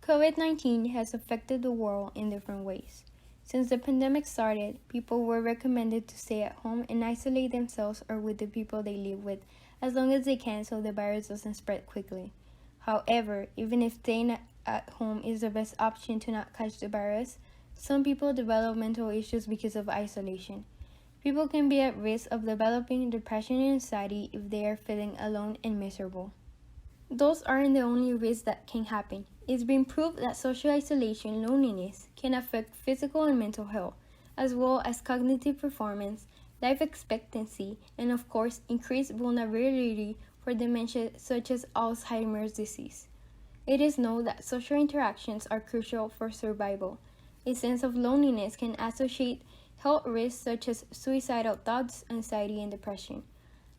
COVID-19 has affected the world in different ways. Since the pandemic started, people were recommended to stay at home and isolate themselves or with the people they live with as long as they can so the virus doesn't spread quickly. However, even if staying at home is the best option to not catch the virus, some people develop mental issues because of isolation. People can be at risk of developing depression and anxiety if they are feeling alone and miserable. Those aren't the only risks that can happen. It's been proved that social isolation and loneliness can affect physical and mental health, as well as cognitive performance, life expectancy, and of course, increased vulnerability for dementia such as Alzheimer's disease. It is known that social interactions are crucial for survival. A sense of loneliness can associate health risks such as suicidal thoughts, anxiety, and depression.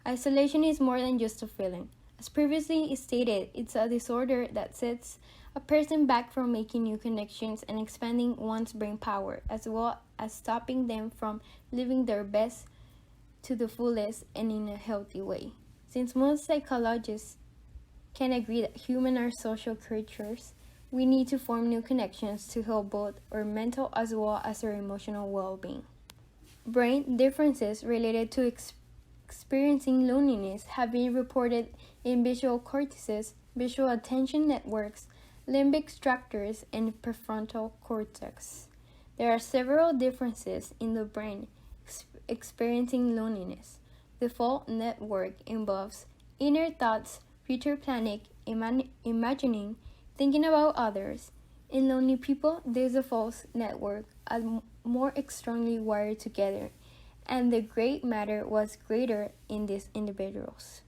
Isolation is more than just a feeling. As previously stated, it's a disorder that sets a person back from making new connections and expanding one's brain power, as well as stopping them from living their best to the fullest and in a healthy way. Since most psychologists can agree that humans are social creatures, we need to form new connections to help both our mental as well as our emotional well-being. Brain differences related to experiencing loneliness have been reported in visual cortices, visual attention networks, limbic structures, and prefrontal cortex. There are several differences in the brain experiencing loneliness. The default network involves inner thoughts, future planning, imagining, thinking about others. In lonely people, this default network are more strongly wired together, and the gray matter was greater in these individuals.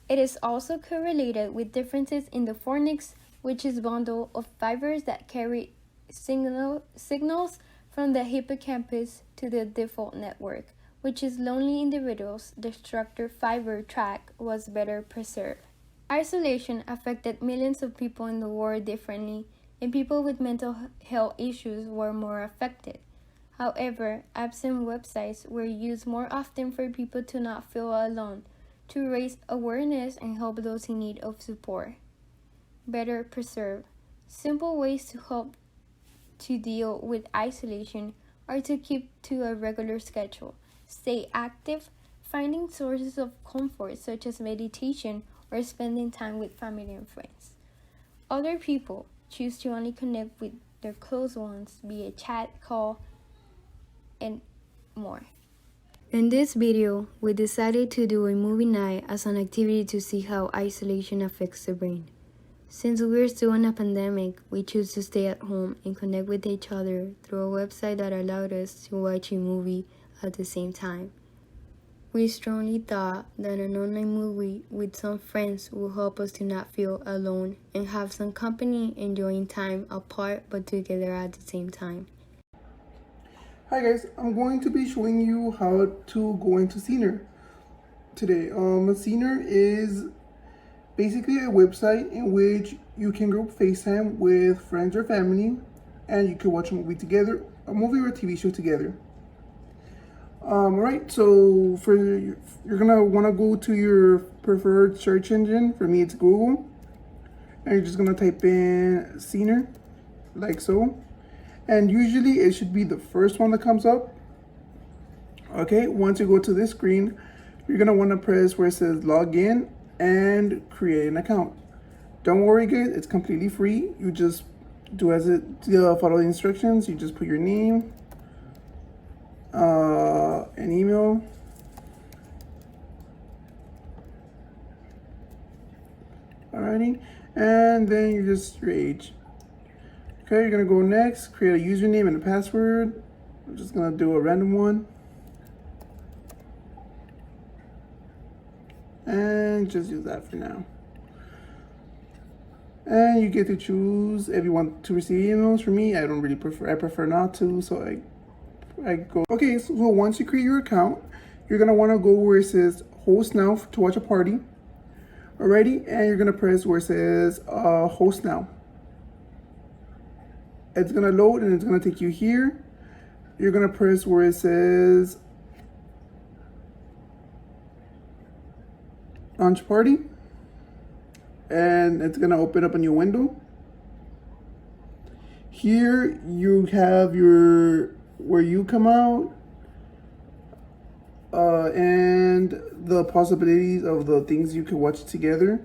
It is also correlated with differences in the fornix, which is a bundle of fibers that carry signals from the hippocampus to the default network, which is lonely individuals. The structure fiber track was better preserved. Isolation affected millions of people in the world differently, and people with mental health issues were more affected. However, apps and websites were used more often for people to not feel alone, to raise awareness and help those in need of support. Better preserve. Simple ways to help to deal with isolation are to keep to a regular schedule, stay active, finding sources of comfort such as meditation or spending time with family and friends. Other people choose to only connect with their close ones via chat, call, and more. In this video, we decided to do a movie night as an activity to see how isolation affects the brain. Since we're still in a pandemic, we choose to stay at home and connect with each other through a website that allowed us to watch a movie at the same time. We strongly thought that an online movie with some friends will help us to not feel alone and have some company enjoying time apart but together at the same time. Hi guys, I'm going to be showing you how to go into Scener today. Scener is basically a website in which you can group FaceTime with friends or family and you can watch a movie together, a movie or a TV show together. Alright, so you're gonna wanna go to your preferred search engine. For me, it's Google. And you're just gonna type in Scener, like so. And usually it should be the first one that comes up. Okay, once you go to this screen, you're gonna wanna press where it says log in and create an account. Don't worry guys, it's completely free. You just follow the instructions. You just put your name, an email, alrighty, and then you just your age. Okay, you're gonna go next, create a username and a password. I'm just gonna do a random one. And just use that for now. And you get to choose if you want to receive emails. For me, I prefer not to, so I go. Okay, so once you create your account, you're gonna wanna go where it says host now to watch a party. Alrighty, and you're gonna press where it says host now. It's gonna load and it's gonna take you here. You're gonna press where it says launch party, and it's gonna open up a new window. here you have your where you come out, and the possibilities of the things you can watch together.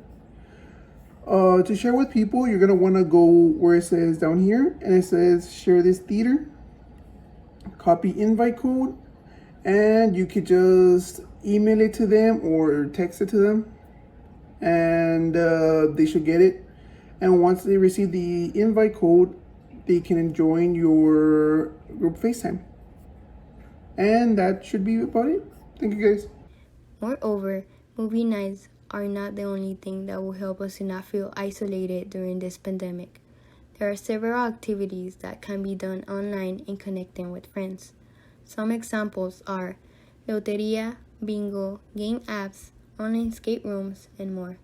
To share with people, you're gonna want to go where it says down here, and it says share this theater. Copy invite code, and you could just email it to them or text it to them, and they should get it. And once they receive the invite code, they can join your group FaceTime. And that should be about it. Thank you guys. Moreover, movie nights are not the only thing that will help us to not feel isolated during this pandemic. There are several activities that can be done online and connecting with friends. Some examples are loteria, bingo, game apps, online escape rooms, and more.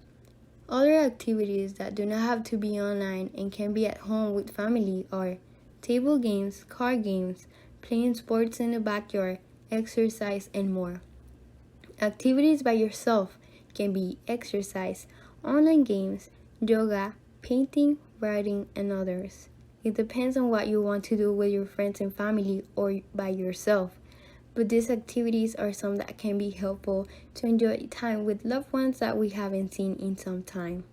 Other activities that do not have to be online and can be at home with family are table games, card games, playing sports in the backyard, exercise, and more. Activities by yourself can be exercise, online games, yoga, painting, writing, and others. It depends on what you want to do with your friends and family or by yourself. But these activities are some that can be helpful to enjoy time with loved ones that we haven't seen in some time.